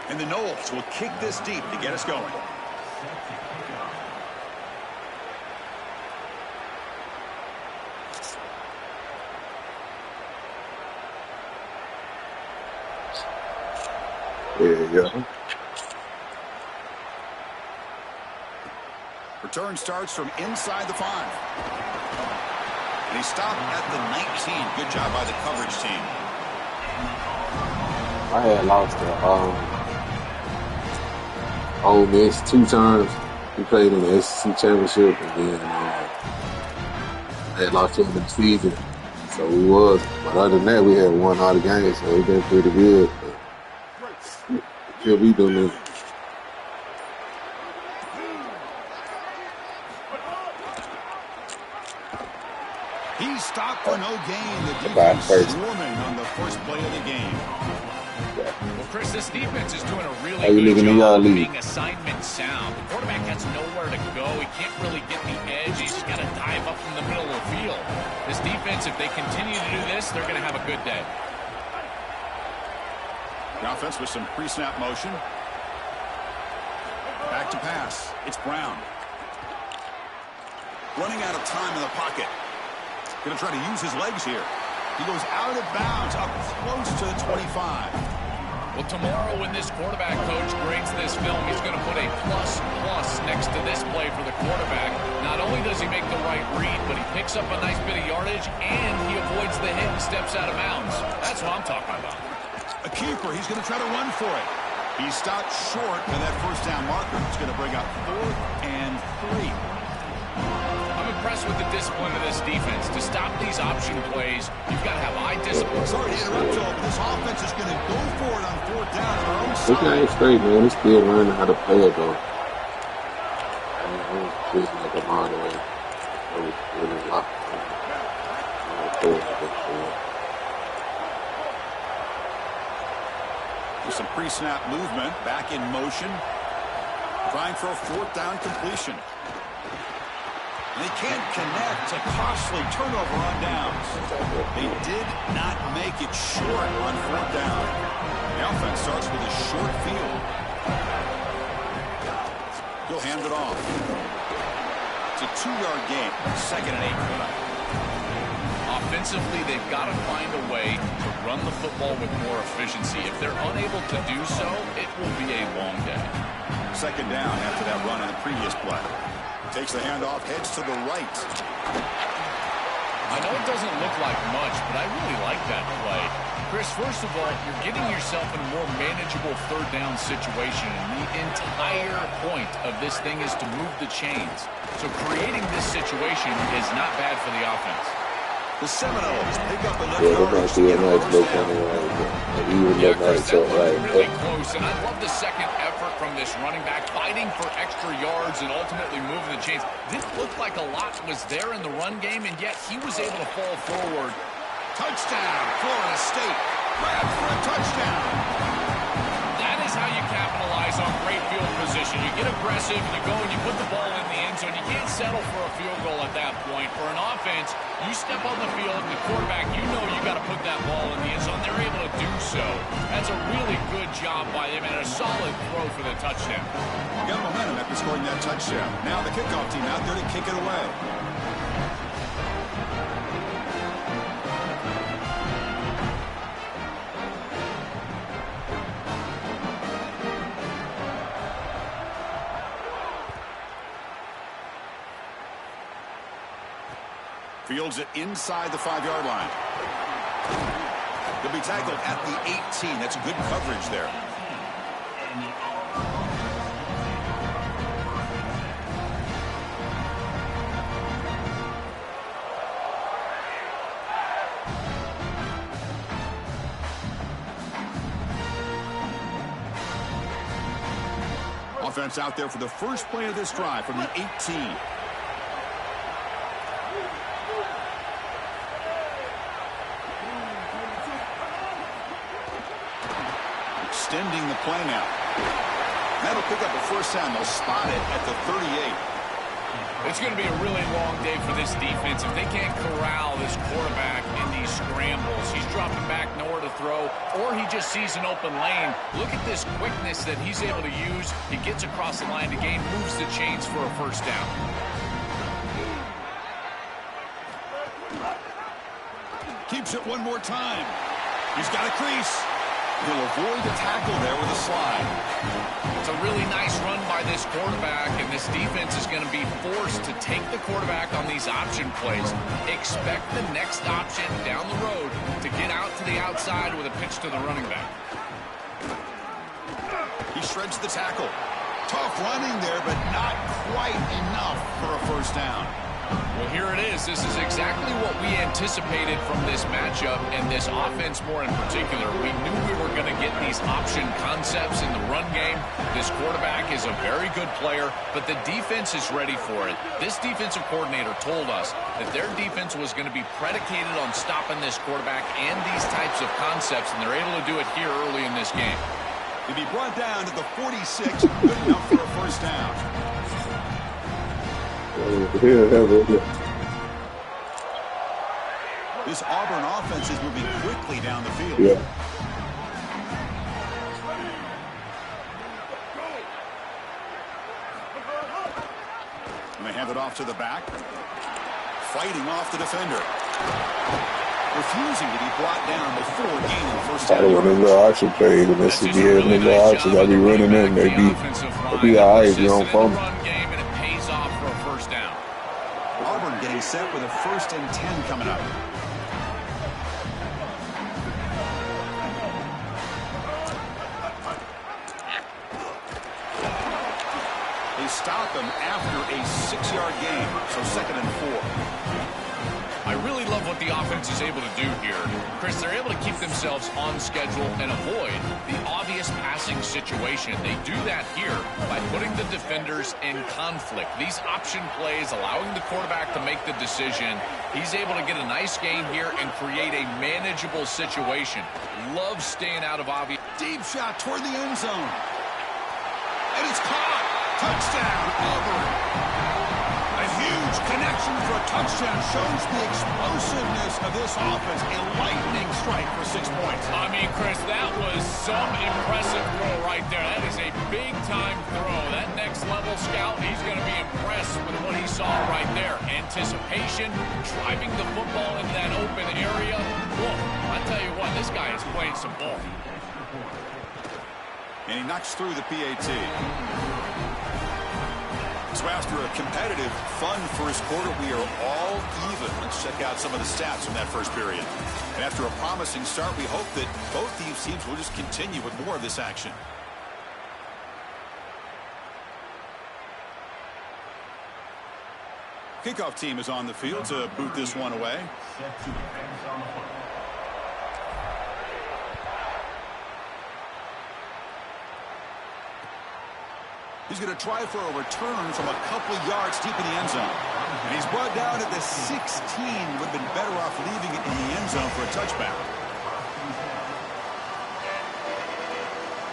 And the Noles will kick this deep to get us going. There you go. Return starts from inside the 5. And he stopped at the 19. Good job by the coverage team. I had lost to Ole Miss 2 times. We played in the SEC championship, and then I had lost to him in the season. So we was. But other than that, we had won all the games, so it's been pretty good. But still be doing this. He's stopped for no gain. The defense swarming on the first play of the game. Well, Chris, this defense is doing a really good job of being assignment sound. The quarterback has nowhere to go. He can't really get the edge. He's just got to dive up from the middle of the field. This defense, if they continue to do this, they're going to have a good day. The offense with some pre-snap motion. Back to pass. It's Brown. Running out of time in the pocket. Going to try to use his legs here. He goes out of bounds, up close to the 25. Well, tomorrow when this quarterback coach grades this film, he's going to put a plus next to this play for the quarterback. Not only does he make the right read, but he picks up a nice bit of yardage, and he avoids the hit and steps out of bounds. That's what I'm talking about. A keeper. He's going to try to run for it. He stopped short of that first down marker. It's going to bring up 4th and 3. I'm impressed with the discipline of this defense. To stop these option plays, you've got to have eye discipline. Sorry to interrupt you, but this offense is going to go for it on 4th down on their own side. Look at it straight, man. He's still learning how to play it, though. Just like a mile away. That was really locked. Some pre-snap movement, back in motion, trying for a 4th down completion. And they can't connect. A costly turnover on downs. They did not make it short on 4th down. The offense starts with a short field. He'll hand it off. It's a 2-yard gain, 2nd and 8 for them. Offensively, they've got to find a way to run the football with more efficiency. If they're unable to do so, it will be a long day. 2nd down after that run on the previous play. Takes the handoff, heads to the right. I know it doesn't look like much, but I really like that play. Chris, first of all, you're getting yourself in a more manageable 3rd down situation, and the entire point of this thing is to move the chains. So creating this situation is not bad for the offense. The Seminoles pick up enough yardage to get a nice look anyway. Yeah, Chris, that was really close, and I love the second effort from this running back, fighting for extra yards and ultimately moving the chains. Didn't look like a lot was there in the run game, and yet he was able to fall forward. Touchdown, Florida State. Grab for a touchdown. That is how you capitalize on great field position. You get aggressive, you go and you put the ball in the end zone. You can't settle for a field goal at that point. For an offense, you step on the field, and the quarterback, you know you got to put that ball in the end zone. They're able to do so. That's a really good job by them and a solid throw for the touchdown. Got momentum after scoring that touchdown. Now the kickoff team out there to kick it away. Fields it inside the 5-yard line. He'll be tackled at the 18. That's good coverage there. Offense out there for the first play of this drive from the 18. Extending the play now. That'll pick up a first down. They'll spot it at the 38. It's going to be a really long day for this defense. If they can't corral this quarterback in these scrambles, he's dropped dropping back, nowhere to throw, or he just sees an open lane. Look at this quickness that he's able to use. He gets across the line to gain, moves the chains for a first down. Keeps it one more time. He's got a crease. He'll avoid the tackle there with a slide. It's a really nice run by this quarterback, and this defense is going to be forced to take the quarterback on these option plays. Expect the next option down the road to get out to the outside with a pitch to the running back. He shreds the tackle. Tough running there, but not quite enough for a first down. Well, here it is. This is exactly what we anticipated from this matchup, and this offense more in particular. We knew we were going to get these option concepts in the run game. This quarterback is a very good player, but the defense is ready for it. This defensive coordinator told us that their defense was going to be predicated on stopping this quarterback and these types of concepts, and they're able to do it here early in this game. To be brought down to the 46, good enough for a first down. This Auburn offense is moving quickly down the field. Yeah. And they hand it off to the back. Fighting off the defender. Refusing to be brought down before gaining first down. I don't want to little option play. When this is the little options, I be running them. They be all right if you don't phone. Auburn getting set with a 1st and 10 coming up. They stop him after a 6-yard gain, so 2nd and 4. I really love what the offense is able to do here. Chris, they're able to keep themselves on schedule and avoid the obvious passing situation. They do that here by putting the defenders in conflict. These option plays allowing the quarterback to make the decision. He's able to get a nice gain here and create a manageable situation. Love staying out of obvious. Deep shot toward the end zone. And it's caught. Touchdown, Auburn. A huge connection for a touchdown shows the explosiveness of this offense. A lightning strike for 6 points. I mean, Chris, that was some impressive throw right there. That is a big-time throw. That next-level scout, he's going to be impressed with what he saw right there. Anticipation, driving the football into that open area. Whoa, I tell you what, this guy is playing some ball. And he knocks through the PAT. So after a competitive, fun first quarter, we are all even. Let's check out some of the stats from that first period. And after a promising start, we hope that both these teams will just continue with more of this action. Kickoff team is on the field to boot this one away. He's going to try for a return from a couple of yards deep in the end zone. And he's brought down at the 16. Would have been better off leaving it in the end zone for a touchback.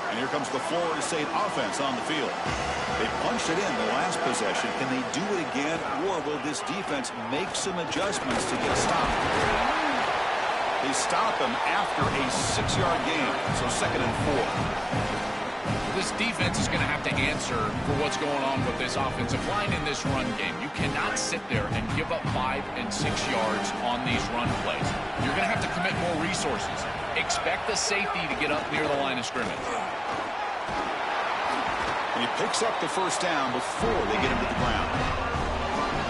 And here comes the Florida State offense on the field. They punched it in the last possession. Can they do it again, or will this defense make some adjustments to get stopped? They stop him after a 6-yard gain, so 2nd and 4. This defense is going to have to answer for what's going on with this offensive line in this run game. You cannot sit there and give up 5 and 6 yards on these run plays. You're going to have to commit more resources. Expect the safety to get up near the line of scrimmage. And he picks up the first down before they get him to the ground.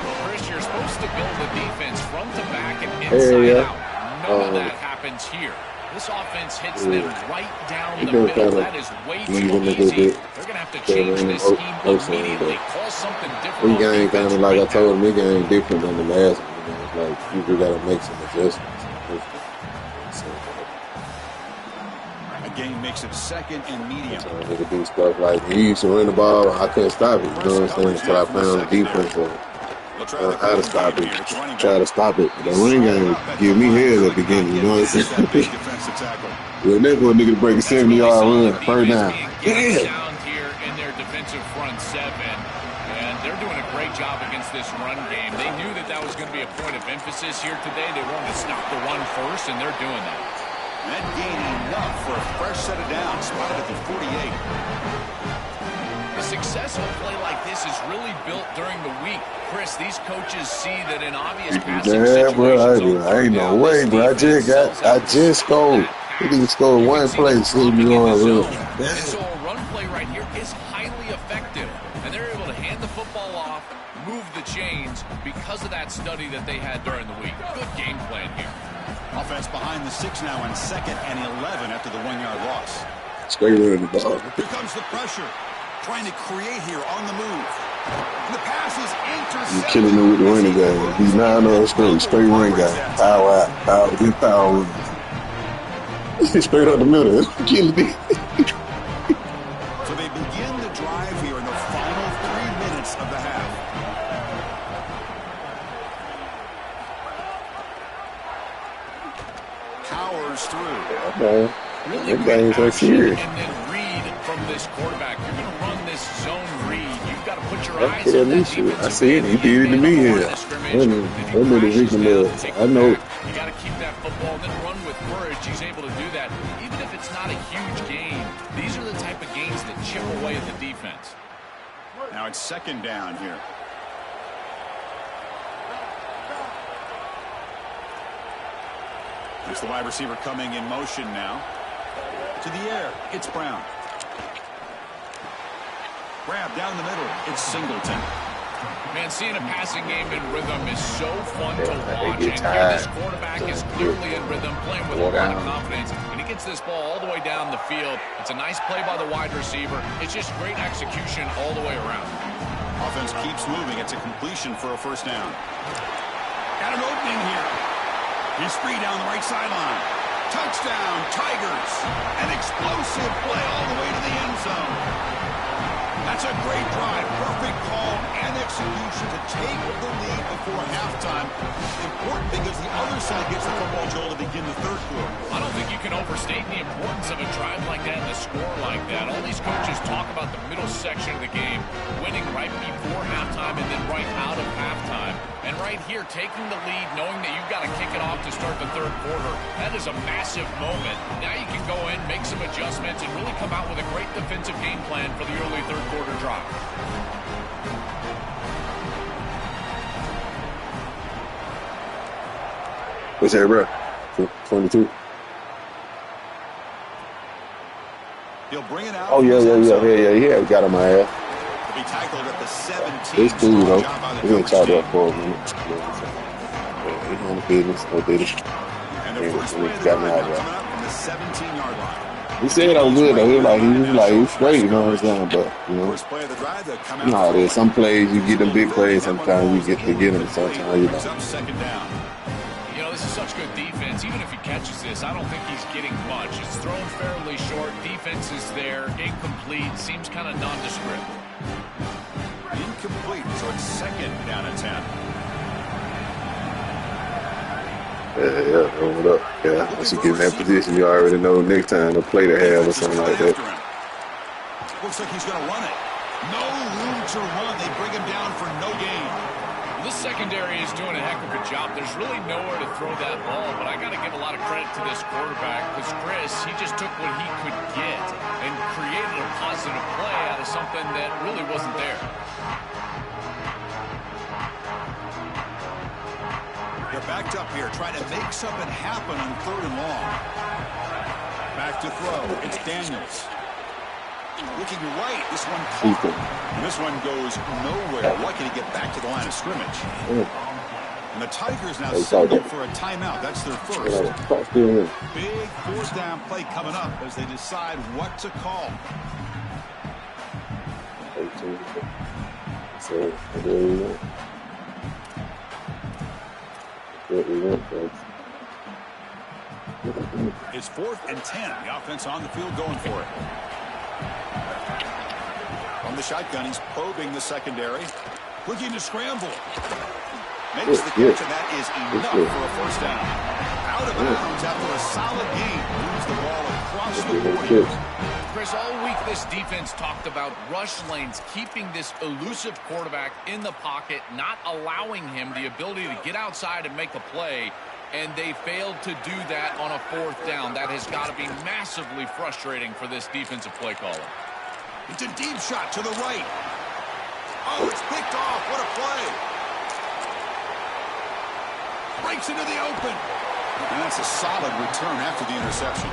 Well, Chris, you're supposed to build the defense front to back and inside out. None of that happens here. This offense hits them right down the middle. That is way too easy. They're going to have to change this scheme immediately. Call something different. We game kind of like I told him, we game different than the last one. You know, it's like you just got to make some adjustments. A game makes it 2nd and medium. So they could do stuff like he used to run the ball. I couldn't stop it. You know what I'm saying? So I found the defense. How to stop it. Try to stop it. The ring game give me hell at the beginning. You know what I'm saying? We're never for a nigga to break a 70-yard run. First down. Yeah. Down here in their defensive front 7. And they're doing a great job against this run game. They knew that that was going to be a point of emphasis here today. They wanted to stop the run first, and they're doing that. That gained enough for a fresh set of downs, spotted at the 48. A successful play like this is really built during the week. Chris, these coaches see that in obvious passing situations, I ain't no way, bro. I just scored. He didn't score one play, see me on real. And so a run play right here is highly effective. And they're able to hand the football off, move the chains because of that study that they had during the week. Good game plan here. Offense behind the 6 now in 2nd and 11 after the 1-yard loss. Straight running the ball. Here comes the pressure. Trying to create here on the move. And the pass is intercepted. You're killing me with the running game. He's 9 straight run guy. Power out. Power. Straight up the middle. Killing me. So they begin the drive here in the final 3 minutes of the half. Powers through. Okay. Really games are serious. And then read from this quarterback. You're going to run this zone read. You've got to put your eyes Yeah, on that I defensive see it. He end. did it to me here. That I know. You got to keep that football and then run with courage. He's able to do that. Even if it's not a huge gain, these are the type of gains that chip away at the defense. Now it's 2nd down here. There's the wide receiver coming in motion now. To the air. It's Brown. Grab down the middle. It's Singleton. Man, seeing a passing game in rhythm is so fun to watch. And here this quarterback is clearly in rhythm, playing with a lot of confidence. And he gets this ball all the way down the field. It's a nice play by the wide receiver. It's just great execution all the way around. Offense keeps moving. It's a completion for a 1st down. Got an opening here. He's free down the right sideline. Touchdown, Tigers. An explosive play all the way to the end zone. That's a great drive. Perfect call and execution to take the lead before halftime. Important because the other side gets the football, Joel, to begin the 3rd quarter. I don't think you can overstate the importance of a drive like that and a score like that. All these coaches talk about the middle section of the game, winning right before halftime and then right out of halftime. And right here, taking the lead, knowing that you've got to kick it off to start the 3rd quarter, that is a massive moment. Now you can go in, make some adjustments, and really come out with a great defensive game plan for the early 3rd quarter drive. What's that, bro? 22. He'll bring it out. Oh, yeah. We got him, my ass. To be tackled at the 17. It's cool, though. We're going to talk about for a minute. He's on the business. No business. And the first play of the drive coming up from the 17-yard line. He said I was good, though. He was straight, you know what I'm saying? But, you know, First play of the drive, they'll come out. you know how it is. Some plays, you get them big plays. Sometimes you get to get them. Sometimes you It's know. up 2nd down. You know, this is such good defense. Even if he catches this, I don't think he's getting much. It's thrown fairly short. Defense is there. Incomplete. Seems kind of nondescript. Incomplete. So it's 2nd down at 10. Yeah, hold up. Yeah, once you get in that position, you already know next time the play to have or something like that. Looks like he's going to run it. No room to run. They bring him down for no gain. This secondary is doing a heck of a job. There's really nowhere to throw that ball, but I got to give a lot of credit to this quarterback because Chris, he just took what he could get and created a positive play out of something that really wasn't there. They're backed up here, trying to make something happen on 3rd and long. Back to throw. It's Daniels. Looking right. This one caught. And this one goes nowhere. Lucky to get back to the line of scrimmage. And the Tigers now signal for a timeout. That's their first. Big 4th down play coming up as they decide what to call. It's 4th and 10. The offense on the field going for it. From the shotgun, he's probing the secondary. Looking to scramble. Makes the catch, and that is enough for a 1st down. Out of bounds after a solid game. Moves the ball across the 40. Chris, all week this defense talked about rush lanes, keeping this elusive quarterback in the pocket, not allowing him the ability to get outside and make a play. and they failed to do that on a 4th down. That has got to be massively frustrating for this defensive play caller. It's a deep shot to the right. Oh, it's picked off. What a play. Breaks into the open. And that's a solid return after the interception.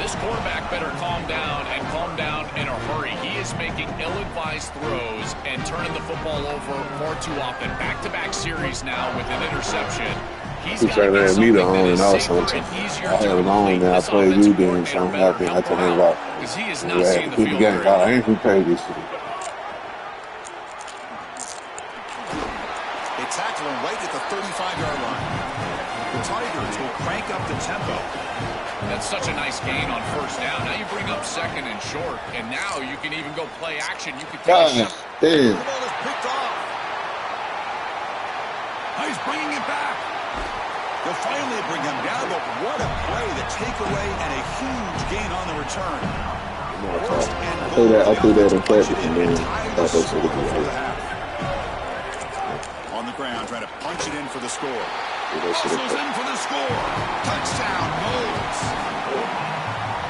This quarterback better calm down and calm down in a hurry. He is making ill-advised throws and turning the football over far too often. Back-to-back series now with an interception. He's got to get something that is safer and easier to complete. This offensive coordinator better help him out because he is not seeing the field very well. I ain't prepared this shit. They tackle him right at the 35-yard line. The Tigers will crank up the tempo. That's such a nice gain on 1st down. Now you bring up 2nd and short, and now you can even go play action. You can take a shot. The ball is picked off. Oh, he's bringing it back. They'll finally bring him down, but what a play. The takeaway and a huge gain on the return. I threw that in practice and then thought they should have been on the ground, trying to punch it in for the score. Hustles in for the score. Touchdown, Moles.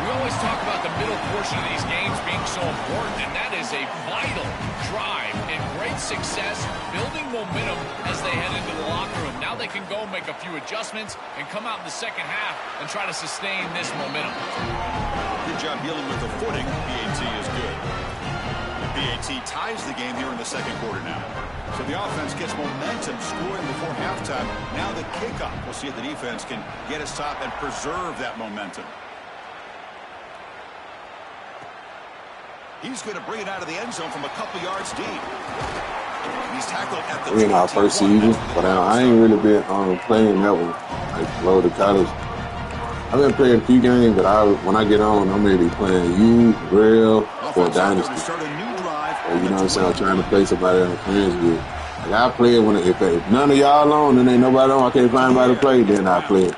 We always talk about the middle portion of these games being so important, and that is a vital drive and great success, building momentum as they head into the locker room. Now they can go make a few adjustments and come out in the 2nd half and try to sustain this momentum. Good job dealing with the footing. BAT is good. BAT ties the game here in the 2nd quarter now. So the offense gets momentum scoring before halftime. Now the kickoff. We'll see if the defense can get a stop and preserve that momentum. He's going to bring it out of the end zone from a couple yards deep. He's tackled at the our first season, but I ain't really been playing that one. Like below the college. I've been playing a few games, but when I get on, I'm really playing Grail, or Dynasty. Or, you know what I'm saying? I'm trying to play somebody I'm friends with. Like I play it when if none of y'all on and ain't nobody on, I can't find anybody to play, then I play it.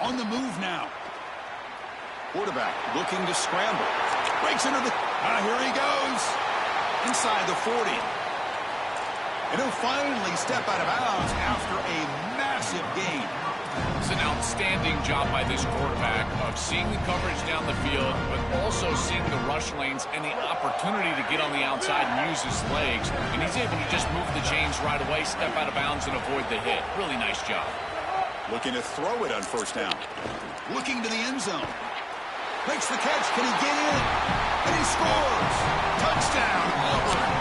On the move now. Quarterback looking to scramble. Breaks into the... here he goes. Inside the 40. And he'll finally step out of bounds after a massive gain. It's an outstanding job by this quarterback of seeing the coverage down the field, but also seeing the rush lanes and the opportunity to get on the outside and use his legs. And he's able to just move the chains right away, step out of bounds, and avoid the hit. Really nice job. Looking to throw it on 1st down. Looking to the end zone. Makes the catch. Can he get in? And he scores. Touchdown, Auburn.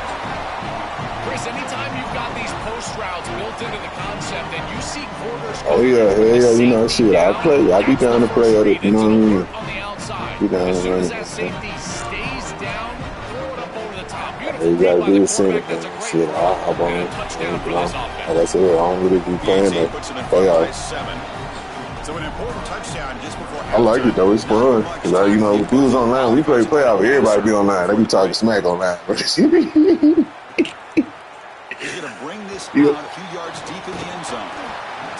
Chris, anytime you've got these post routes built into the concept and you see quarters... Oh, yeah, you know, shit, I be down to play other, you know what I mean? On the outside. Be down as soon as to that safety stays down, throw it up over the top. You gotta do the same thing. Shit, like I said, I don't really be playing the playoffs. So an important touchdown just before I like it though, it's fun. Cause you know, if we was online, we play playoff, everybody be online. They be talking smack online. He's going to bring this down a few yards deep in the end zone.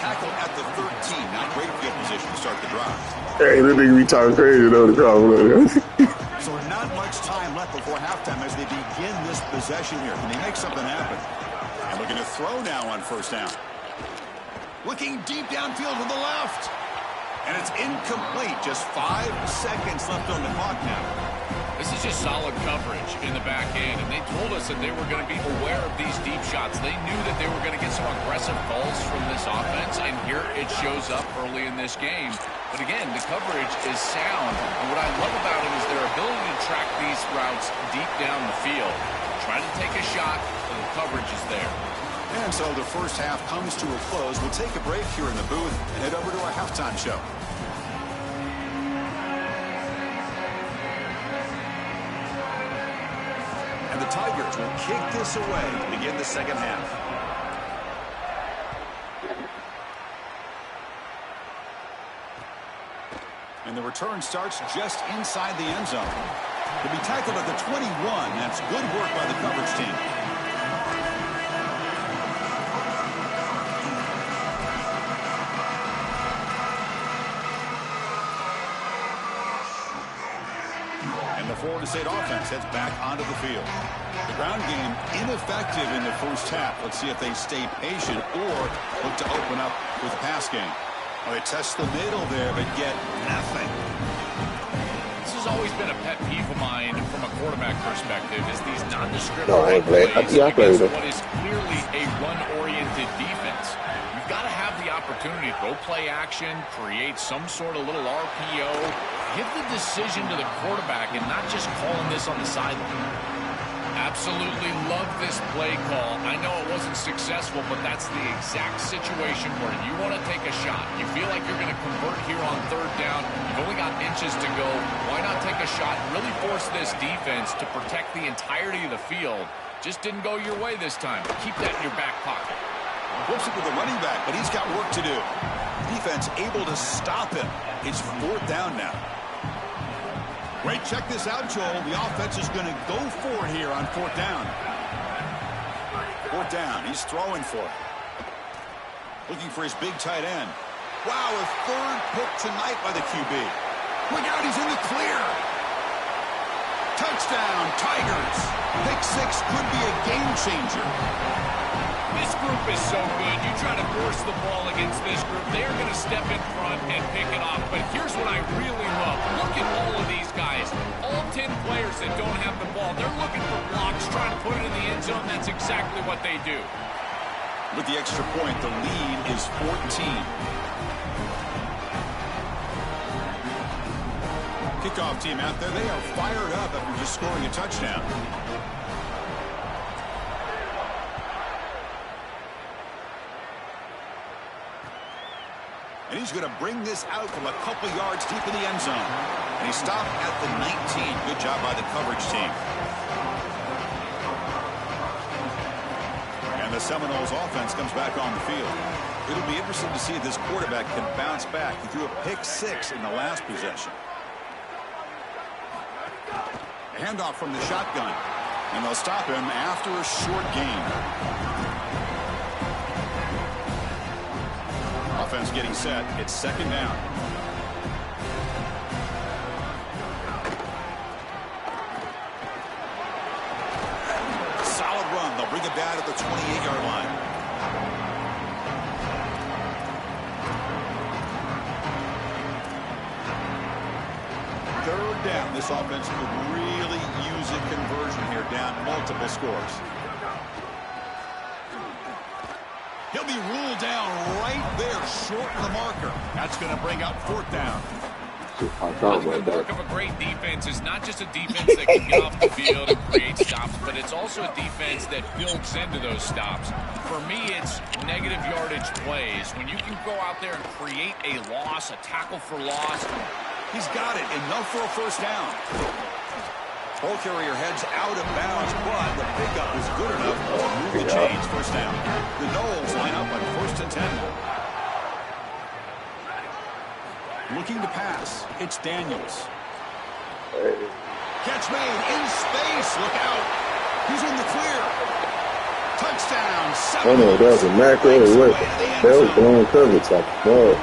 Tackle at the 13. Not great field position to start the drive. Hey, this nigga be talking crazy though. So not much time left before halftime as they begin this possession here. Can they make something happen? And looking to throw now on 1st down. Looking deep downfield to the left. And it's incomplete. Just 5 seconds left on the clock now. This is just solid coverage in the back end, and they told us that they were going to be aware of these deep shots. They knew that they were going to get some aggressive calls from this offense, and here it shows up early in this game. But again, the coverage is sound, and what I love about it is their ability to track these routes deep down the field. Trying to take a shot, and the coverage is there. And so the 1st half comes to a close. We'll take a break here in the booth and head over to our halftime show. And the Tigers will kick this away to begin the 2nd half. And the return starts just inside the end zone. To be tackled at the 21. That's good work by the coverage team. And the Florida State offense heads back onto the field. The ground game ineffective in the first half. Let's see if they stay patient or look to open up with a pass game. Well, they test the middle there, but get nothing. This has always been a pet peeve of mine from a quarterback perspective, is these nondescript No, I ain't played. plays I played against it. what is clearly a run-oriented defense. You've got to have the opportunity to go play action, create some sort of little RPO, give the decision to the quarterback and not just calling this on the sideline. Absolutely love this play call. I know it wasn't successful, but that's the exact situation where you want to take a shot. You feel like you're going to convert here on third down. You've only got inches to go. Why not take a shot and really force this defense to protect the entirety of the field? Just didn't go your way this time. Keep that in your back pocket. Flips it with the running back, but he's got work to do. Defense able to stop him. It's fourth down now. Great, check this out, Joel. The offense is going to go for it here on fourth down. Fourth down, he's throwing for it. Looking for his big tight end. Wow, a third pick tonight by the QB. Look out, he's in the clear. Touchdown, Tigers. Pick six could be a game changer. This group is so good. You try to force the ball against this group, they're going to step in front and pick it off. But here's what I really love. Look at all of these guys. All 10 players that don't have the ball. They're looking for blocks, trying to put it in the end zone. That's exactly what they do. With the extra point, the lead is 14. Kickoff team out there. They are fired up after just scoring a touchdown. And he's going to bring this out from a couple yards deep in the end zone. And he stopped at the 19. Good job by the coverage team. And the Seminoles offense comes back on the field. It'll be interesting to see if this quarterback can bounce back. He threw a pick six in the last possession. A handoff from the shotgun. And they'll stop him after a short gain. Offense getting set. It's second down. Solid run. They'll bring it down at the 28-yard line. Third down. This offense could really use a conversion here, down multiple scores. He'll be ruled down right there, short of the marker. That's going to bring up fourth down. The work of a great defense is not just a defense that can get off the field and create stops, but it's also a defense that builds into those stops. For me, it's negative yardage plays. When you can go out there and create a loss, a tackle for loss. He's got it. Enough for a first down. Ball carrier heads out of bounds, but the pickup is good enough to move the chains. First down. The Noles line up on 1st and 10. Looking to pass. It's Daniels. Catch made in space. Look out. He's in the clear. Touchdown. I don't know if that was a macro or what. That was blown coverage like ball.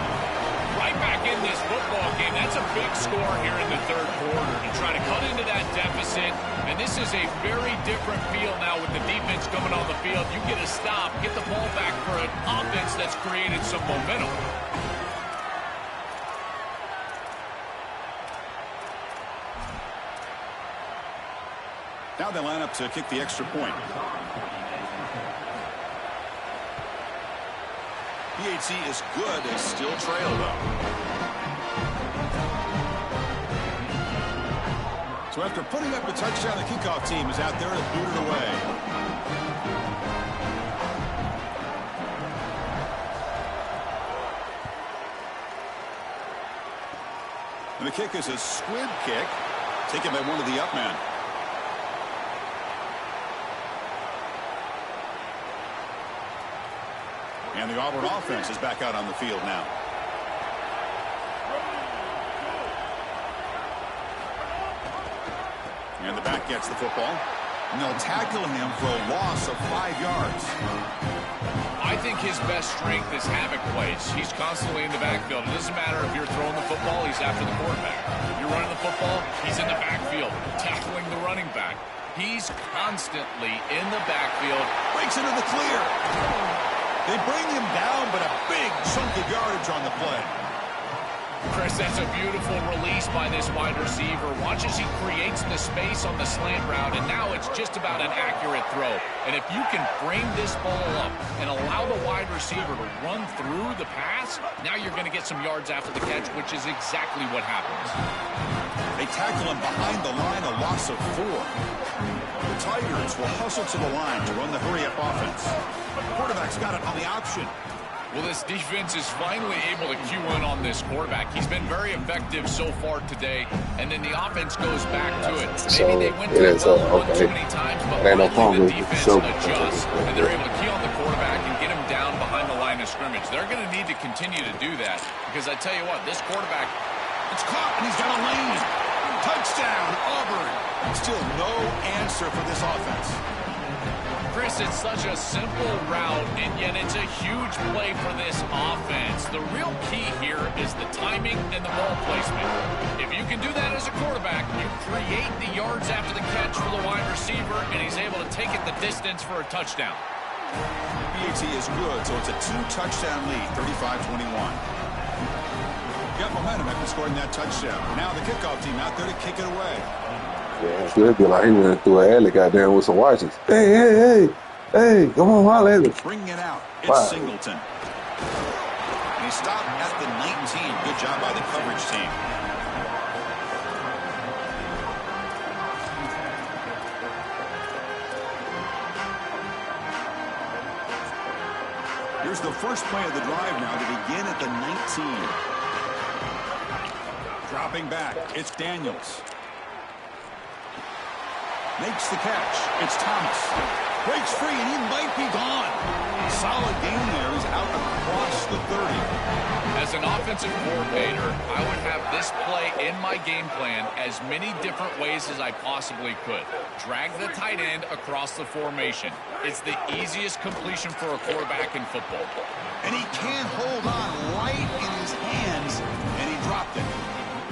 Right back in this football game. That's a big score here in the third quarter to try to cut into that deficit. And this is a very different feel now with the defense coming on the field. You get a stop, get the ball back for an offense that's created some momentum. Now they line up to kick the extra point. PHC is good. They still trail, though. So after putting up a touchdown, the kickoff team is out there to boot it away. And the kick is a squib kick, taken by one of the up men. And the Auburn offense is back out on the field now. And the back gets the football. And they'll tackle him for a loss of 5 yards. I I think his best strength is havoc plays. He's constantly in the backfield. It doesn't matter if you're throwing the football, he's after the quarterback. If you're running the football, he's in the backfield, tackling the running back. He's constantly in the backfield. Breaks into the clear. They bring him down, but a big chunk of yardage on the play. Chris, that's a beautiful release by this wide receiver. Watch as he creates the space on the slant route, and now it's just about an accurate throw. And if you can frame this ball up and allow the wide receiver to run through the pass, now you're going to get some yards after the catch, which is exactly what happens. They tackle him behind the line, a loss of 4. The Tigers will hustle to the line to run the hurry-up offense. Quarterback's got it on the option. Well, this defense is finally able to cue in on this quarterback. He's been very effective so far today, and then the offense goes back to it. Maybe they went to the well run too many times, but finally the defense adjusts, and they're able to key on the quarterback and get him down behind the line of scrimmage. They're going to need to continue to do that because I tell you what, this quarterback, it's caught, and he's got a lane. Touchdown, Auburn. Still no answer for this offense. Chris, it's such a simple route, and yet it's a huge play for this offense. The real key here is the timing and the ball placement. If you can do that as a quarterback, you create the yards after the catch for the wide receiver, and he's able to take it the distance for a touchdown. BAT is good, so it's a 2-touchdown lead, 35-21. Got momentum after scoring that touchdown. Now the kickoff team out there to kick it away. Yeah, so it'd be like he went through an alley, goddamn, with some watches. Hey, come on, holler at me. Bringing it out, it's Singleton. And he stopped at the 19. Good job by the coverage team. Here's the first play of the drive now to begin at the 19. Dropping back, it's Daniels. Makes the catch. It's Thomas. Breaks free, and he might be gone. Solid game there. He's out across the 30. As an offensive coordinator, I would have this play in my game plan as many different ways as I possibly could. Drag the tight end across the formation. It's the easiest completion for a quarterback in football. And he can't hold on right in his hands, and he dropped it.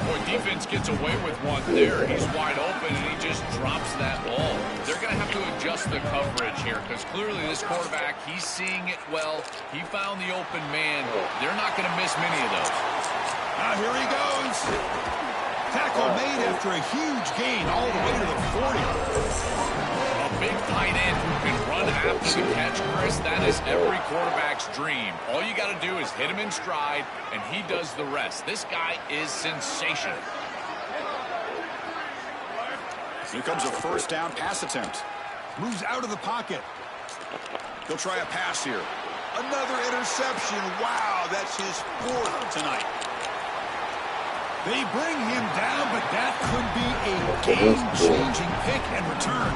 Boy, defense gets away with one there. He's wide open, and he just drops that ball. They're going to have to adjust the coverage here because clearly this quarterback, he's seeing it well. He found the open man. They're not going to miss many of those. Now here he goes. Tackle made after a huge gain all the way to the 40. A big tight end who can run after the catch, Chris. That is every quarterback's dream. All you got to do is hit him in stride, and he does the rest. This guy is sensational. Here comes a first down pass attempt. Moves out of the pocket. He'll try a pass here. Another interception. Wow, that's his 4th tonight. They bring him down, but that could be a game-changing pick and return.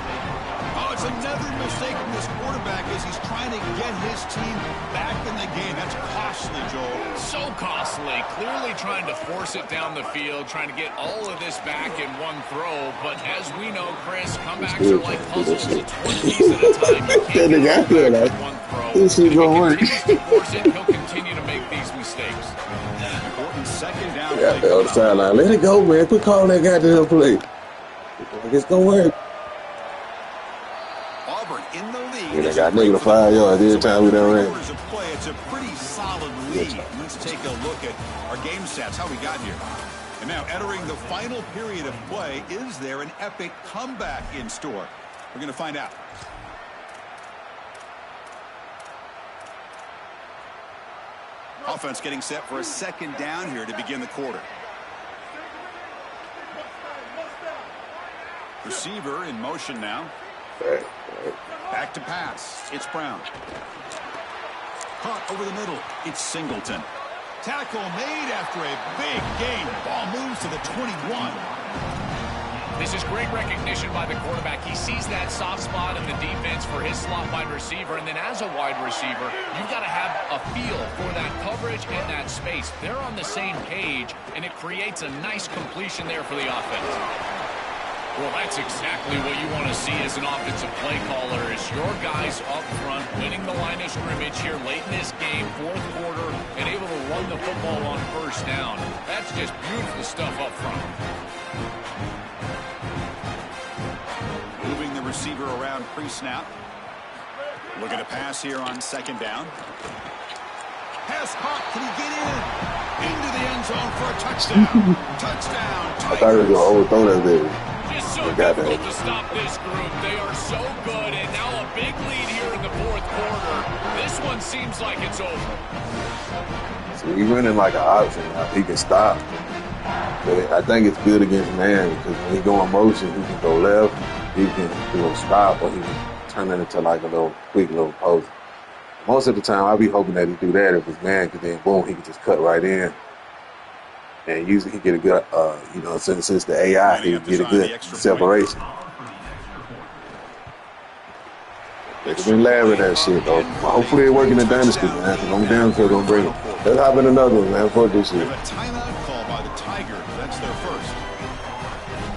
Oh, it's another mistake from this quarterback as he's trying to get his team back in the game. That's costly, Joel. So costly. Clearly trying to force it down the field, trying to get all of this back in one throw. But as we know, Chris, comebacks are like puzzles. It's one piece at a time. You can't get it back in one throw. This is going to work. Force it, he'll continue to make these mistakes. Important second down. Yeah, on the sideline. Let it go, man. Quit calling that goddamn play. It's going to work. Auburn in the lead. Yeah, they got negative 5 yards every time we done ran. It's a pretty solid lead. Let's take a look at our game stats, how we got here. And now entering the final period of play, is there an epic comeback in store? We're going to find out. Offense getting set for a second down here to begin the quarter. Receiver in motion now. Back to pass. It's Brown. Caught over the middle. It's Singleton. Tackle made after a big gain. Ball moves to the 21. This is great recognition by the quarterback. He sees that soft spot in the defense for his slot wide receiver, and then as a wide receiver, you've got to have a feel for that coverage and that space. They're on the same page, and it creates a nice completion there for the offense. Well, that's exactly what you want to see as an offensive play caller, is your guys up front winning the line of scrimmage here late in this game, fourth quarter, and able to run the football on first down. That's just beautiful stuff up front. Moving the receiver around pre-snap. Looking to pass here on second down. Pass caught. Can he get in? Into the end zone for a touchdown. Touchdown. I thought he was going to overthrow that baby. Just so difficult to stop this group. They are so good, and now a big lead here in the fourth quarter. This one seems like it's over. So he's running like an option now. He can stop. But I think it's good against man because when he go in motion, he can go left, he can stop, or he can turn it into like a little quick little post. Most of the time, I'll be hoping that he do that if it's man, because then boom, he can just cut right in. And usually he get a good, since the AI, he get a good separation. They've been laughing at that shit, though. Hopefully it work in the dynasty, man, because I'm damn sure going to bring it. Let's hop in another one, man, for this shit. A timeout call by the Tigers. That's their first.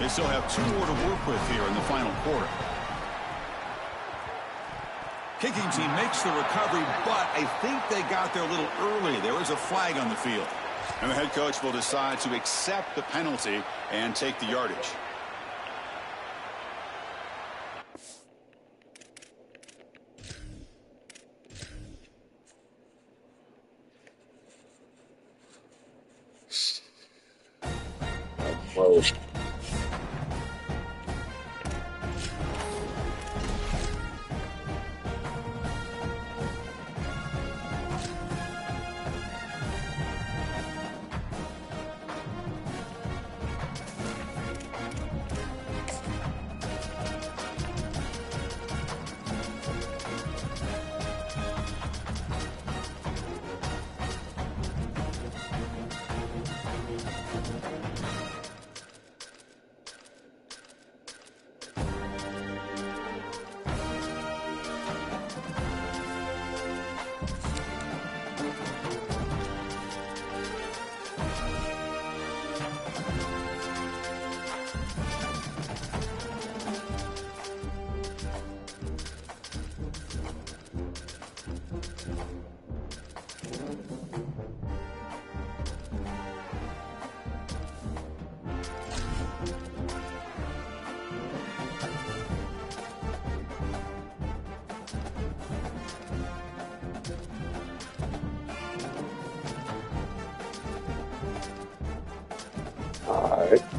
They still have 2 more to work with here in the final quarter. Kicking team makes the recovery, but I think they got there a little early. There is a flag on the field. And the head coach will decide to accept the penalty and take the yardage. Whoa.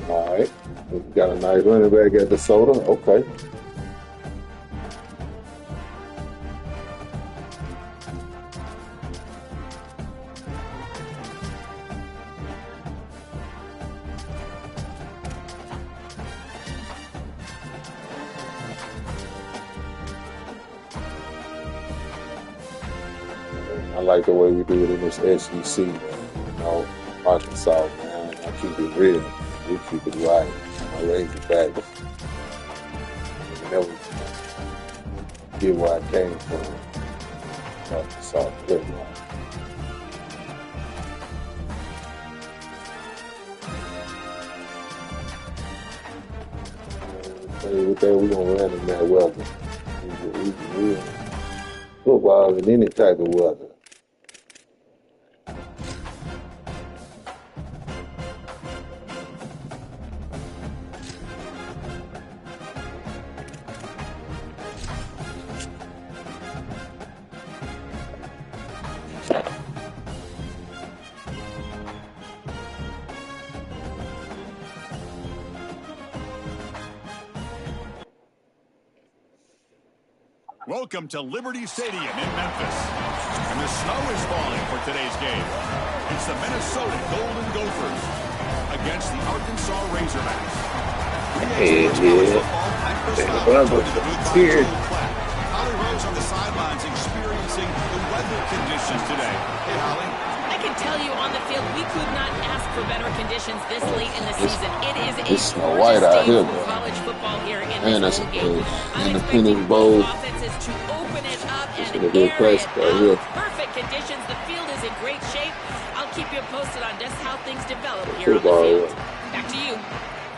All right. We got a nice running back at the soda. Okay. I like the way we do it in this SEC, man. Arkansas, man. I keep it real. We keep it right. I raise it back. I never get where I came from. Arkansas, good man. With that, we're going to run in that weather. Football in any type of weather. Welcome to Liberty Stadium in Memphis. And the snow is falling for today's game. It's the Minnesota Golden Gophers against the Arkansas Razorbacks. Hey, yeah. Here. Holly Rose on the sidelines experiencing the weather conditions today. Hey, Holly. I can tell you on the field, we could not ask for better conditions this late in the season. It is a white out here, for college football here in man, this that's game. Independence Bowl. Offenses to open it up and gonna be a classic right here. perfect conditions. The field is in great shape. I'll keep you posted on just how things develop here on the Football, field. Back to you.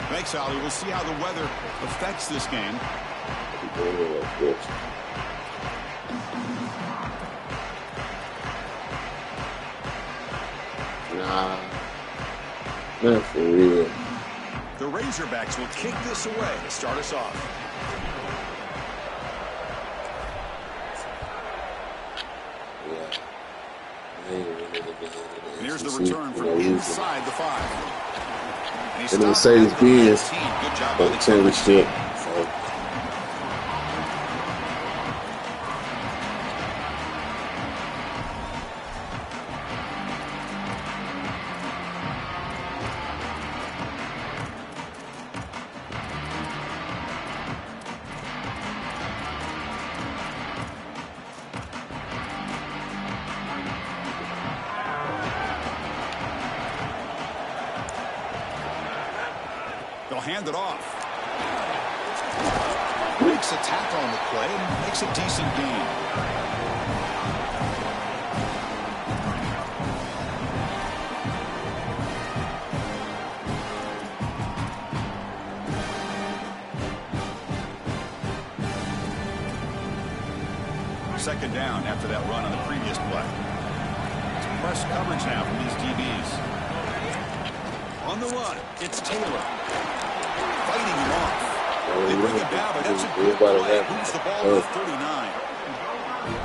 Thanks, Ali. We'll see how the weather affects this game. Nah, not for real. The Razorbacks will kick this away to start us off. And here's the return from inside the 5. And he's And then Mercedes-Benz Good job for by the the championship. So, they'll hand it off. Makes a tackle on the play and makes a decent gain. Second down after that run on the previous play. Some press coverage now from these DBs. On the run, it's Taylor. Fighting him off. They bring him down, but that's a good play. Moves the ball to the 39.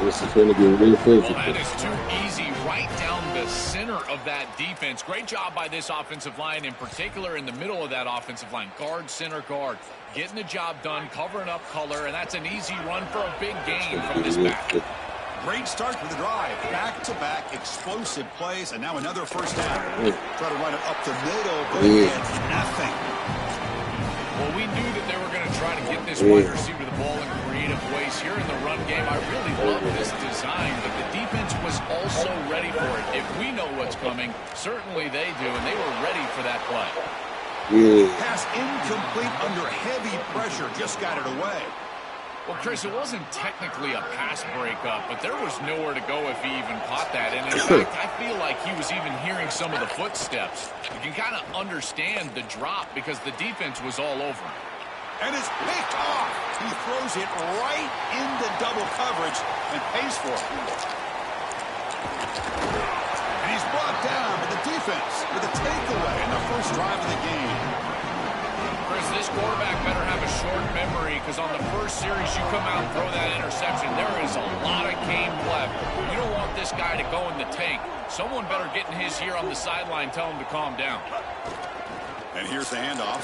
this is going to get real physical. Well, that is too easy right down the center of that defense. Great job by this offensive line, in particular in the middle of that offensive line. Guard, center, guard. Getting the job done, covering up color, and that's an easy run for a big gain from this back. Great start for the drive. Back-to-back explosive plays, and now another first down. Try to run it up the middle, but it's nothing. Well, we knew that they were going to try to get this wide receiver the ball in creative ways here in the run game. I really love this design, but the defense was also ready for it. If we know what's coming, certainly they do, and they were ready for that play. Pass incomplete under heavy pressure. Just got it away. Well, Chris, it wasn't technically a pass breakup, but there was nowhere to go if he even caught that. And in fact, I feel like he was even hearing some of the footsteps. You can kind of understand the drop because the defense was all over him. And it's picked off. He throws it right into double coverage and pays for it. And he's brought down by the defense with a takeaway in the first drive of the game. Chris, this quarterback better have a short memory because on the first series you come out and throw that interception, there is a lot of game left. You don't want this guy to go in the tank. Someone better get in his ear on the sideline, tell him to calm down. And here's the handoff.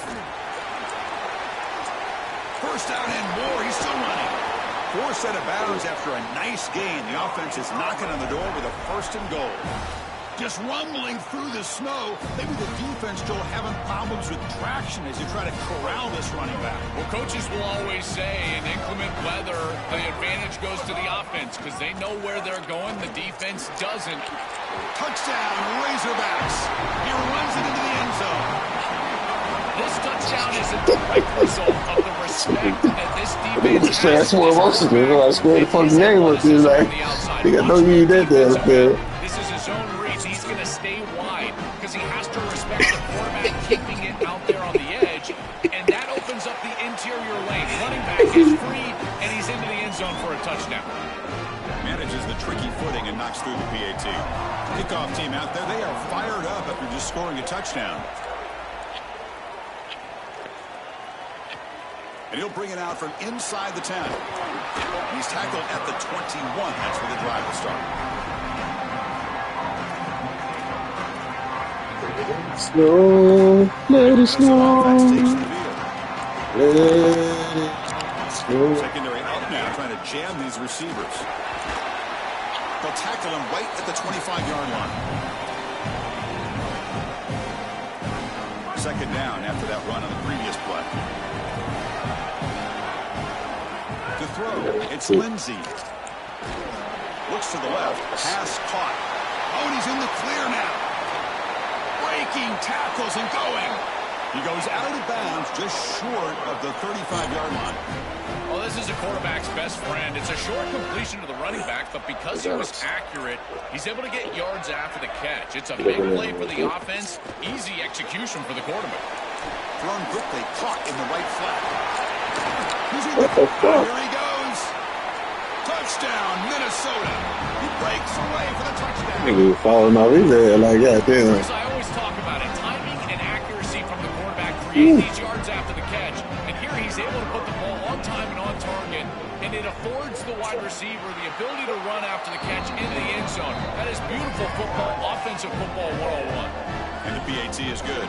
First down and more. He's still running. 4 set of bounds after a nice gain. The offense is knocking on the door with a first and goal. Just rumbling through the snow. Maybe the defense still having problems with traction as you try to corral this running back. Well, coaches will always say in inclement weather, the advantage goes to the offense because they know where they're going. The defense doesn't. Touchdown, Razorbacks. He runs it into the end zone. This touchdown is a direct result of the respect that this defense has. That's more emotional. I scored the fucking game with this. Like, I know you need that there, man. This is his zone read. He's going to stay wide because he has to respect the quarterback keeping it out there on the edge, and that opens up the interior lane. Running back is free, and he's into the end zone for a touchdown. Manages the tricky footing and knocks through the PAT. Kickoff team out there, they are fired up after just scoring a touchdown. And he'll bring it out from inside the 10. He's tackled at the 21. That's where the drive will start. Snow, let it snow. Offense takes the field. Let it snow. Secondary up now, trying to jam these receivers. They'll tackle him right at the 25-yard line. Second down after that run on the previous play. To throw, it's Lindsey. Looks to the left, pass caught. Oh, and he's in the clear now. Breaking tackles and going. He goes out of bounds just short of the 35-yard line. Well, this is a quarterback's best friend. It's a short completion to the running back, but because he was accurate, he's able to get yards after the catch. It's a big play for the offense, easy execution for the quarterback. Thrown quickly, caught in the right flat. What the fuck? Here he goes. Touchdown, Minnesota. He breaks away for the touchdown. Nigga was falling off his head like goddamn. Chris, I always talk about it. Timing and accuracy from the quarterback create these yards after the catch. And here he's able to put the ball on time and on target. And it affords the wide receiver the ability to run after the catch into the end zone. That is beautiful football, offensive football 101. And the PAT is good.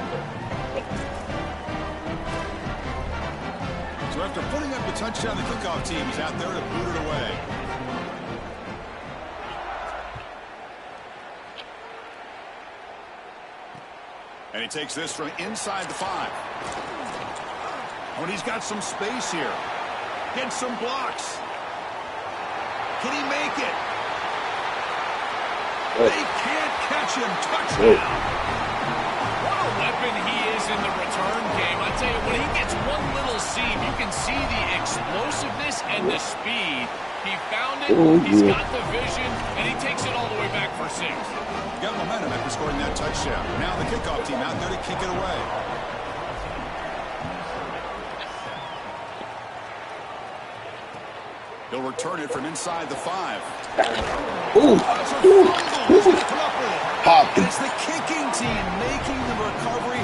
So after putting up the touchdown, the kickoff team is out there to boot it away. And he takes this from inside the 5. Oh, and he's got some space here. Gets some blocks. Can he make it? They can't catch him. Touchdown. What a weapon he is in the return game. I tell you, when he gets one little seam, you can see the explosiveness and the speed. He found it, he's got the vision, and he takes it all the way back for 6. Got momentum after scoring that touchdown. Now the kickoff team out there to kick it away. He'll return it from inside the 5. Ooh. Pop him. It's the kicking team making the recovery.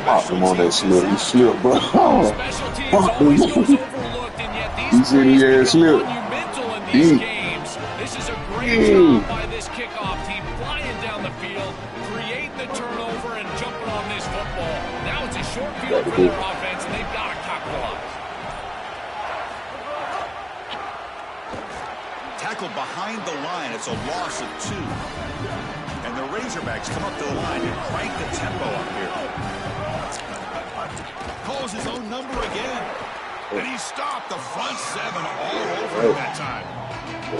Pop him on that slip. He slipped, bro. Special teams always goes overlooked, and yet these plays are monumental in these games. This is a great job by this kickoff team, flying down the field, creating the turnover, and jumping on this football. Now it's a short field for their offense, and they've got to capitalize. Tackled behind the line. It's a loss of 2. And the Razorbacks come up to the line and crank the tempo up here. Calls his own number again. And he stopped the front 7 all over him that time.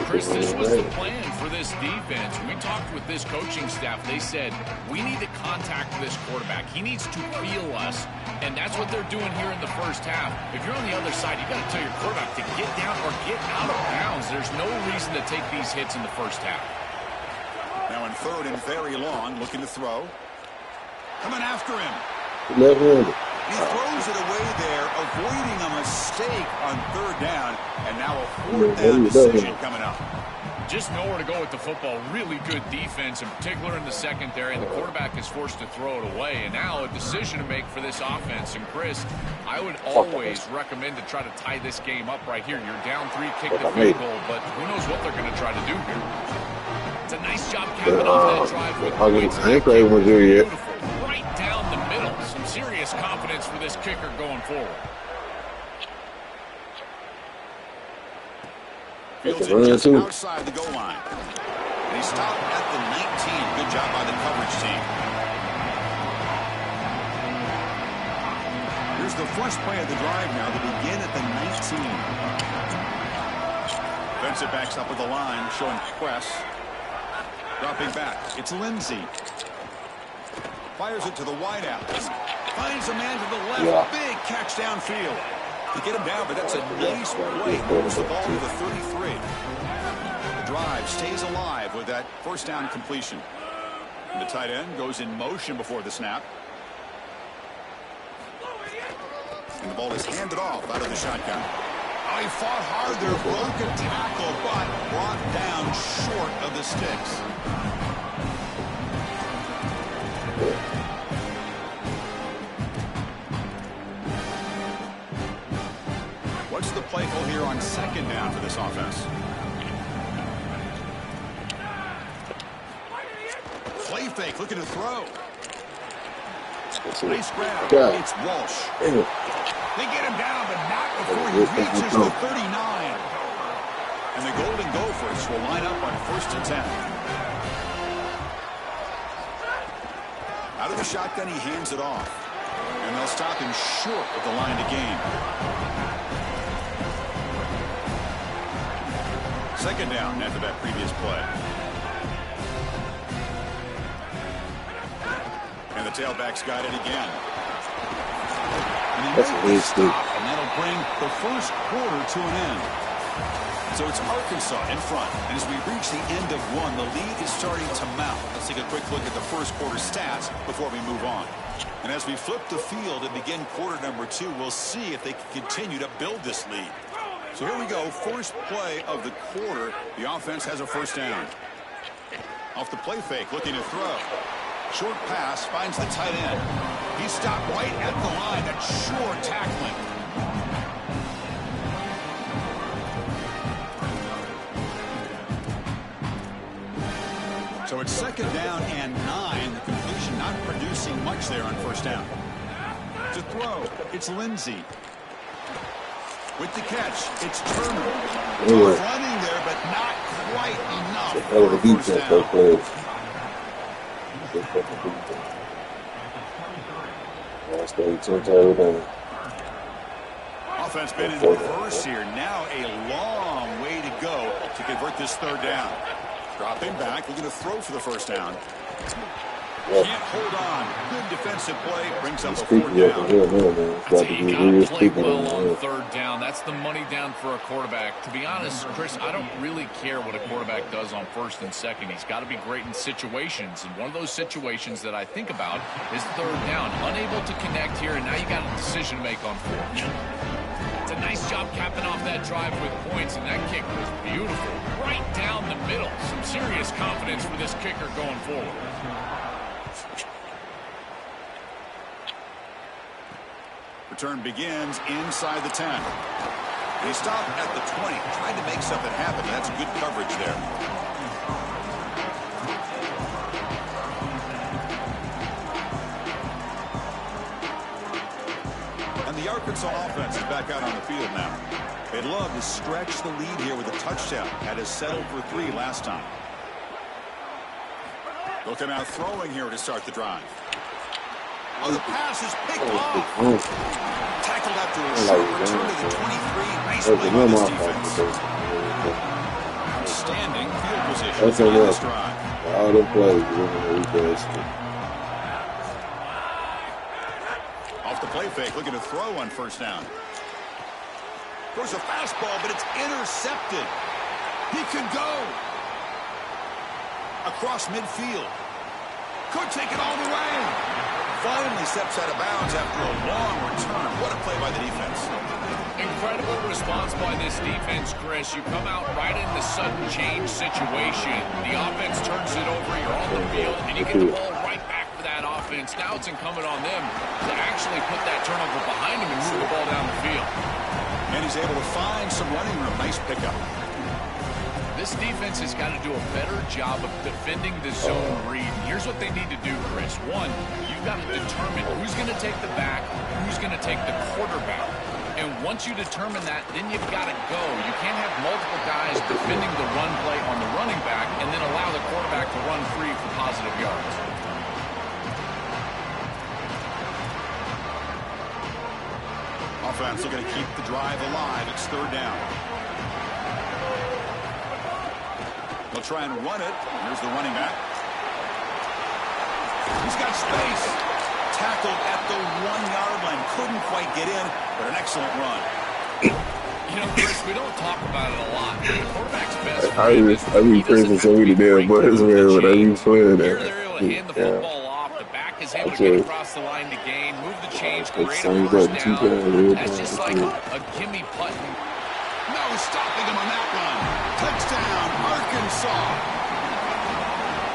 Chris, this was the plan for this defense. When we talked with this coaching staff, they said, we need to contact this quarterback. He needs to feel us. And that's what they're doing here in the first half. If you're on the other side, you got to tell your quarterback to get down or get out of bounds. There's no reason to take these hits in the first half. Now in 3rd and very long, looking to throw. Coming after him. Left-handed. He throws it away there, avoiding a mistake on 3rd down. And now a 4th down decision coming up. Just nowhere to go with the football. Really good defense, in particular in the secondary, and the quarterback is forced to throw it away. And now a decision to make for this offense. And Chris, I would always recommend to try to tie this game up right here. You're down 3, kick the field goal, but who knows what they're going to try to do here. It's a nice job capping off that drive with I ain't played one here yet. beautiful. Right down the middle. Some serious confidence for this kicker going forward. Fields it just outside the goal line. And he stopped at the 19. Good job by the coverage team. Here's the first play of the drive now to begin at the 19. Defensive backs up with the line, showing press. Dropping back. It's Lindsey. Fires it to the wideout. Finds a man to the left. Big catch downfield. To get him down, but that's a nice play. Moves the ball to the 33. The drive stays alive with that first down completion. And the tight end goes in motion before the snap. And the ball is handed off out of the shotgun. Oh, he fought hard there, broke a tackle, but brought down short of the sticks. What's the play call here on 2nd down for this offense? Play fake, looking to throw. Nice grab. It's Walsh. They get him down, but not before he reaches the 39. And the Golden Gophers will line up on 1st and 10. Out of the shotgun, he hands it off. And they'll stop him short of the line to gain. 2nd down after that previous play. And the tailback's got it again. And he makes the stop, and that'll bring the first quarter to an end. So it's Arkansas in front. And as we reach the end of one, the lead is starting to mount. Let's take a quick look at the first quarter stats before we move on. And as we flip the field and begin quarter number 2, we'll see if they can continue to build this lead. So here we go. First play of the quarter. The offense has a first down. Off the play fake, looking to throw. Short pass, finds the tight end. He stopped right at the line. That's sure tackling. So it's second down and 9. The completion not producing much there on first down. To throw, it's Lindsey. With the catch, it's Turner. Both running there, but not quite enough for a first down. Offense been in reverse here. Now a long way to go to convert this third down. Dropping back, looking to throw for the first down. Can't hold on. Good defensive play. Brings up a fourth down. You got to play well on third down. That's the money down for a quarterback. To be honest, Chris, I don't really care what a quarterback does on first and second. He's got to be great in situations. And one of those situations that I think about is third down. Unable to connect here, and now you got a decision to make on fourth. It's a nice job capping off that drive with points, and that kick was beautiful. Right down the middle. Some serious confidence for this kicker going forward. Return begins inside the 10. They stop at the 20. Tried to make something happen. That's good coverage there. And the Arkansas offense is back out on the field now. They'd love to stretch the lead here with a touchdown. Had us settled for 3 last time. Looking out throwing here to start the drive. Oh, the pass is picked off. Tackled after a short return to the 23. Nice play by this defense. Outstanding field position on this drive. All the plays. Off the play fake, looking to throw on first down. Throws a fastball, but it's intercepted. He can go. Across midfield. Could take it all the way. Finally steps out of bounds after a long return. What a play by the defense. Incredible response by this defense, Chris. You come out right in the sudden change situation. The offense turns it over. You're on the field, and you get the ball right back for that offense. Now it's incumbent on them to actually put that turnover behind them and move the ball down the field. And he's able to find some running room. Nice pickup. This defense has got to do a better job of defending the zone read. Here's what they need to do, Chris. One, you've got to determine who's going to take the back, who's going to take the quarterback. And once you determine that, then you've got to go. You can't have multiple guys defending the run play on the running back and then allow the quarterback to run free for positive yards. Offense looking to keep the drive alive. It's third down. They'll try and run it. Here's the running back. He's got space. Tackled at the 1-yard line. Couldn't quite get in, but an excellent run. You know, Chris, we don't talk about it a lot. The quarterback's best. I be praising so many damn boys, man, when I be playing that. They're able to hand the football off. The back is able to get across the line to gain, move the chains, create a first down. That's just like a gimme putt. No stopping him on that run. Touchdown, Arkansas.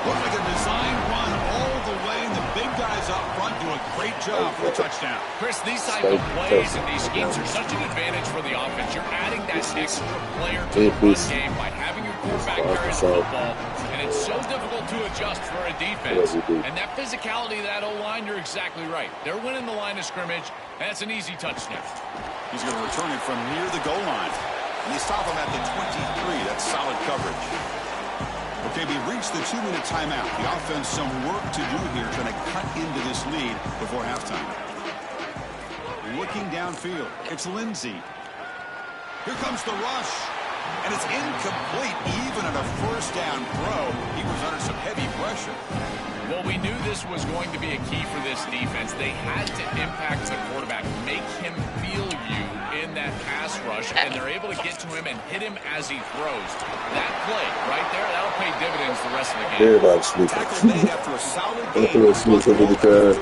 Looks like a design run all the way, and the big guys up front do a great job for the touchdown. Chris, these type of plays and these schemes are such an advantage for the offense. You're adding that extra player to the run game by having your quarterback carry the football, and it's so difficult to adjust for a defense. And that physicality of that O-line, you're exactly right. They're winning the line of scrimmage, and it's an easy touchdown. He's going to return it from near the goal line. And they stop him at the 23. That's solid coverage. Okay, we reached the 2-minute timeout. The offense some work to do here, trying to cut into this lead before halftime. Looking downfield, it's Lindsey. Here comes the rush. And it's incomplete, even on a first down throw. He was under some heavy pressure. Well, we knew this was going to be a key for this defense. They had to impact the quarterback, make him feel you in that pass rush, and they're able to get to him and hit him as he throws. That play right there, that'll pay dividends the rest of the game. Everybody's sleeping. Tackle made after a solid I game. feel sleeping with the car.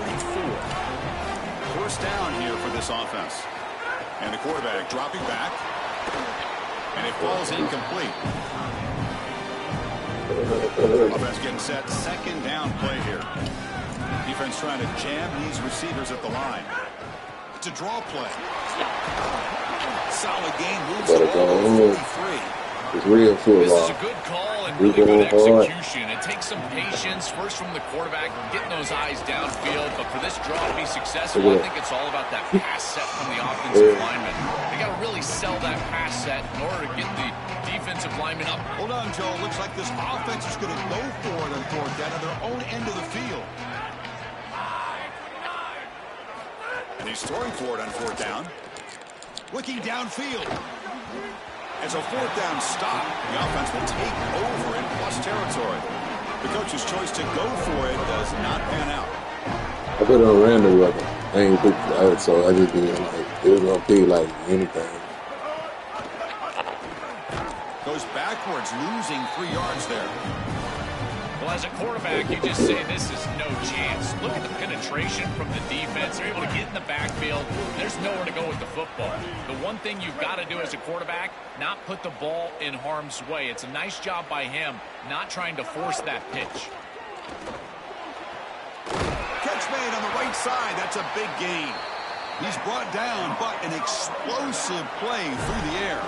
First down here for this offense. And the quarterback dropping back. And it falls incomplete. Offense getting set. Second down play here. Defense trying to jam these receivers at the line. It's a draw play. Solid game. Moves the ball to 43. It's real This is football. a good call and really good execution. It takes some patience, first from the quarterback, getting those eyes downfield. But for this draw to be successful, I think it's all about that pass set from the offensive lineman. They got to really sell that pass set in order to get the defensive lineman up. Hold on, Joe. Looks like this offense is going to go for it on fourth down at their own end of the field. And he's throwing for it on fourth down. Looking downfield. As a fourth down stop, the offense will take over in plus territory. The coach's choice to go for it does not pan out. I put it on random weapon. I ain't pick it, so I just did like it was gonna pick like anything. Goes backwards, losing 3 yards there. Well, as a quarterback, you just say this is no chance. Look at the penetration from the defense. They're able to get in the backfield. There's nowhere to go with the football. The one thing you've got to do as a quarterback, not put the ball in harm's way. It's a nice job by him, not trying to force that pitch. Catch made on the right side. That's a big gain. He's brought down, but an explosive play through the air.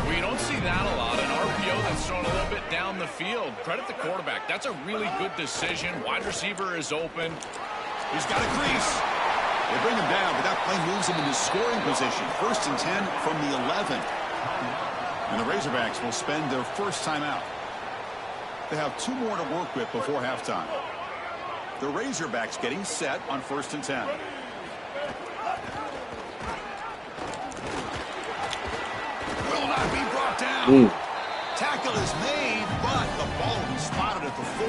Well, you don't see that a lot. An RPO that's thrown a little bit down the field. Credit the quarterback. That's a really good decision. Wide receiver is open. He's got a crease. They bring him down, but that play moves him into scoring position. 1st and 10 from the 11. And the Razorbacks will spend their first time out. They have 2 more to work with before halftime. The Razorbacks getting set on 1st and 10. Will not be brought down. Tackle is made, but the ball will be spotted at the 4.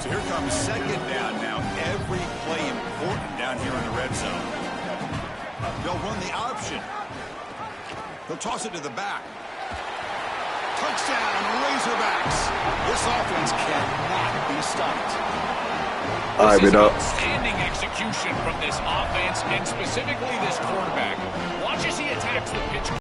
So here comes second down now. Every play important down here in the red zone. They'll run the option. They'll toss it to the back. Touchdown, Razorbacks. This offense cannot be stopped. All right, This is big dog. outstanding execution from this offense, and specifically this quarterback.